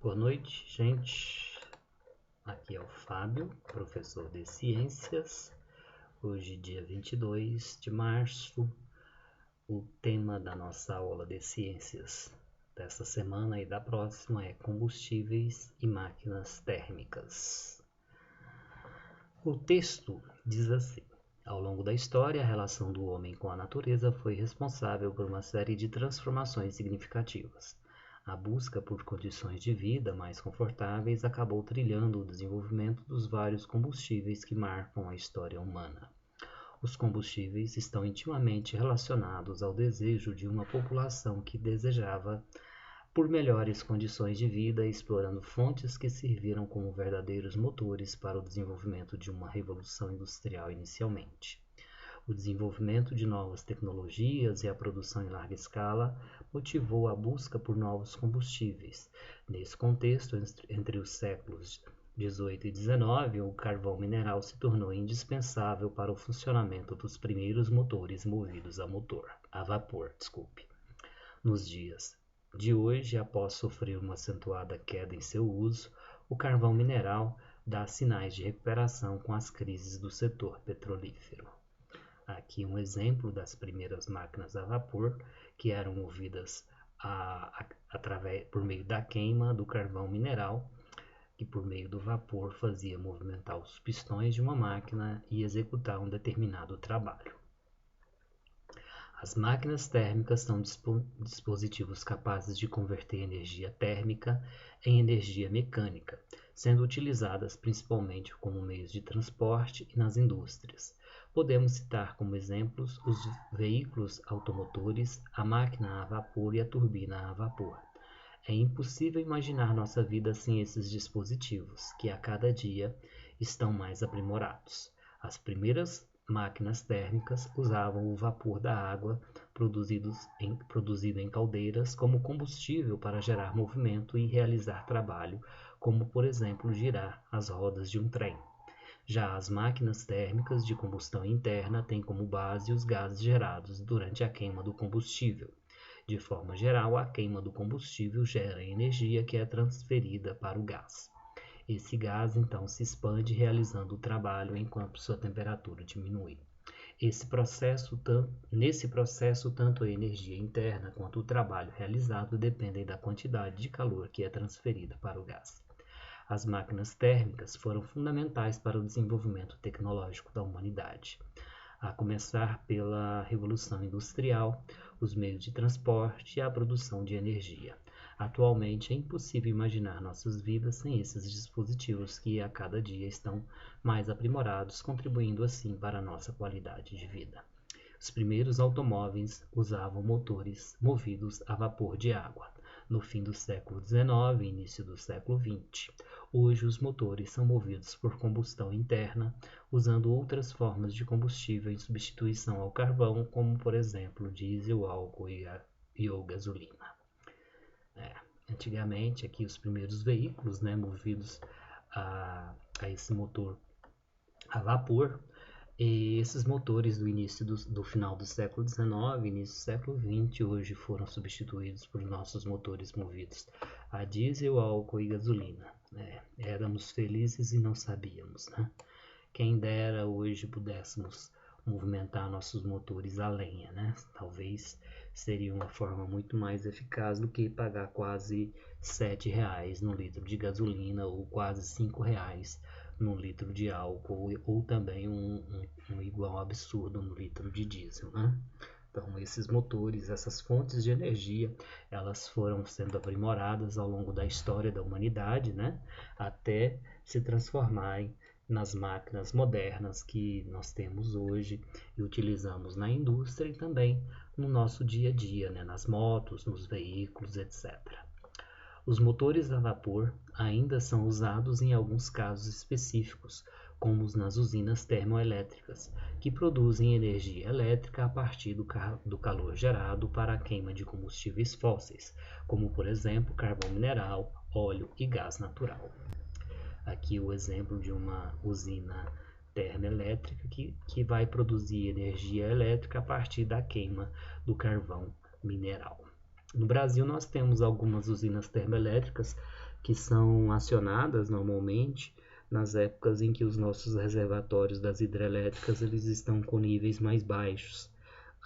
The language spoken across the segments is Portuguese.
Boa noite, gente. Aqui é o Fábio, professor de Ciências. Hoje, dia 22 de março, o tema da nossa aula de Ciências dessa semana e da próxima é combustíveis e máquinas térmicas. O texto diz assim: ao longo da história, a relação do homem com a natureza foi responsável por uma série de transformações significativas. A busca por condições de vida mais confortáveis acabou trilhando o desenvolvimento dos vários combustíveis que marcam a história humana. Os combustíveis estão intimamente relacionados ao desejo de uma população que desejava por melhores condições de vida, explorando fontes que serviram como verdadeiros motores para o desenvolvimento de uma revolução industrial inicialmente. O desenvolvimento de novas tecnologias e a produção em larga escala motivou a busca por novos combustíveis. Nesse contexto, entre os séculos 18 e 19, o carvão mineral se tornou indispensável para o funcionamento dos primeiros motores movidos a vapor. Nos dias de hoje, após sofrer uma acentuada queda em seu uso, o carvão mineral dá sinais de recuperação com as crises do setor petrolífero. Aqui um exemplo das primeiras máquinas a vapor que eram movidas por meio da queima do carvão mineral, que por meio do vapor fazia movimentar os pistões de uma máquina e executar um determinado trabalho. As máquinas térmicas são dispositivos capazes de converter energia térmica em energia mecânica, sendo utilizadas principalmente como meios de transporte e nas indústrias. Podemos citar como exemplos os veículos automotores, a máquina a vapor e a turbina a vapor. É impossível imaginar nossa vida sem esses dispositivos, que a cada dia estão mais aprimorados. As primeiras máquinas térmicas usavam o vapor da água produzido em caldeiras como combustível para gerar movimento e realizar trabalho, como por exemplo girar as rodas de um trem. Já as máquinas térmicas de combustão interna têm como base os gases gerados durante a queima do combustível. De forma geral, a queima do combustível gera energia que é transferida para o gás. Esse gás então se expande realizando o trabalho enquanto sua temperatura diminui. Nesse processo, tanto a energia interna quanto o trabalho realizado dependem da quantidade de calor que é transferida para o gás. As máquinas térmicas foram fundamentais para o desenvolvimento tecnológico da humanidade, a começar pela Revolução Industrial, os meios de transporte e a produção de energia. Atualmente é impossível imaginar nossas vidas sem esses dispositivos que a cada dia estão mais aprimorados, contribuindo assim para a nossa qualidade de vida. Os primeiros automóveis usavam motores movidos a vapor de água, no fim do século XIX e início do século XX. Hoje os motores são movidos por combustão interna, usando outras formas de combustível em substituição ao carvão, como por exemplo diesel, álcool ou gasolina. Antigamente, aqui os primeiros veículos movidos a esse motor a vapor, e esses motores do final do século XIX, início do século XX, hoje foram substituídos por nossos motores movidos a diesel, álcool e gasolina. Éramos felizes e não sabíamos, né? Quem dera hoje pudéssemos movimentar nossos motores a lenha, né? Talvez seria uma forma muito mais eficaz do que pagar quase R$7 no litro de gasolina ou quase R$5 no litro de álcool, ou também um igual absurdo no litro de diesel, né? Então, esses motores, essas fontes de energia, elas foram sendo aprimoradas ao longo da história da humanidade, né? Até se transformarem nas máquinas modernas que nós temos hoje e utilizamos na indústria e também no nosso dia a dia, né? Nas motos, nos veículos, etc. Os motores a vapor ainda são usados em alguns casos específicos, como nas usinas termoelétricas, que produzem energia elétrica a partir do calor gerado para a queima de combustíveis fósseis, como por exemplo carvão mineral, óleo e gás natural. Aqui o exemplo de uma usina termoelétrica que vai produzir energia elétrica a partir da queima do carvão mineral. No Brasil, nós temos algumas usinas termoelétricas que são acionadas normalmente nas épocas em que os nossos reservatórios das hidrelétricas eles estão com níveis mais baixos.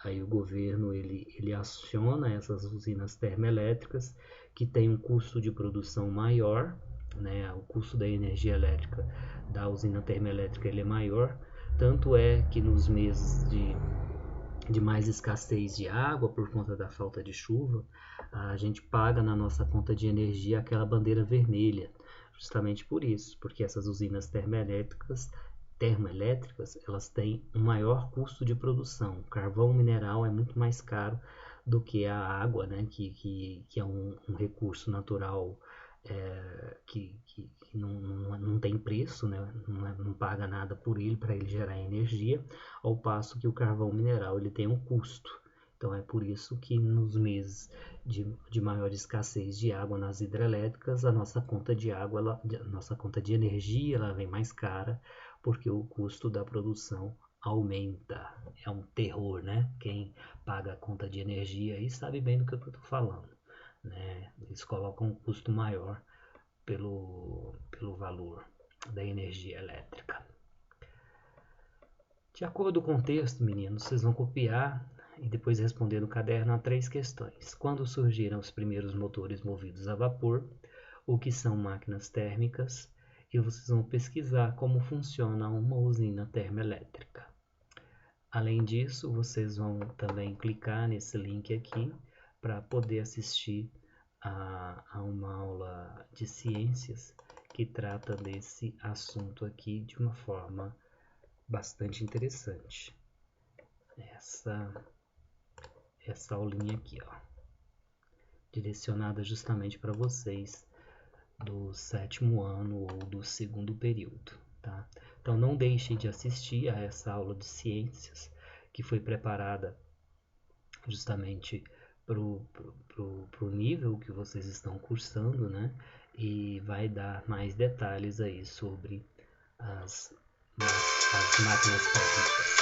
Aí o governo ele aciona essas usinas termoelétricas que têm um custo de produção maior, né? O custo da energia elétrica da usina termoelétrica ele é maior, tanto é que nos meses de mais escassez de água por conta da falta de chuva, a gente paga na nossa conta de energia aquela bandeira vermelha, justamente por isso, porque essas usinas termoelétricas elas têm um maior custo de produção. O carvão mineral é muito mais caro do que a água, né, que é um recurso natural que não tem preço, né, não paga nada por ele para ele gerar energia, ao passo que o carvão mineral ele tem um custo. Então é por isso que nos meses de maior escassez de água nas hidrelétricas, a nossa conta de água, a nossa conta de energia, ela vem mais cara, porque o custo da produção aumenta. É um terror, né? Quem paga a conta de energia aí sabe bem do que eu estou falando, né? Eles colocam um custo maior pelo valor da energia elétrica. De acordo com o texto, meninos, vocês vão copiar e depois responder no caderno a 3 questões. Quando surgiram os primeiros motores movidos a vapor? O que são máquinas térmicas? E vocês vão pesquisar como funciona uma usina termoelétrica. Além disso, vocês vão também clicar nesse link aqui para poder assistir a uma aula de ciências que trata desse assunto aqui de uma forma bastante interessante. Essa aulinha aqui, ó, direcionada justamente para vocês do 7º ano ou do 2º período, tá? Então não deixem de assistir a essa aula de ciências que foi preparada justamente pro nível que vocês estão cursando, né? E vai dar mais detalhes aí sobre as máquinas térmicas.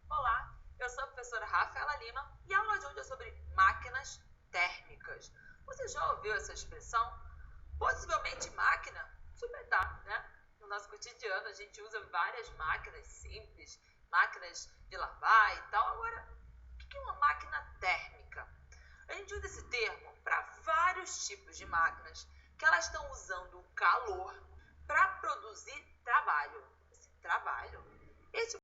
Olá, eu sou a professora Rafaela Lima e a aula de hoje é sobre máquinas térmicas. Você já ouviu essa expressão? Possivelmente máquina? Super tá, né? No nosso cotidiano a gente usa várias máquinas simples, máquinas de lavar e tal. Agora, o que é uma máquina térmica? A gente usa esse termo para vários tipos de máquinas que elas estão usando o calor para produzir trabalho. Esse trabalho, esse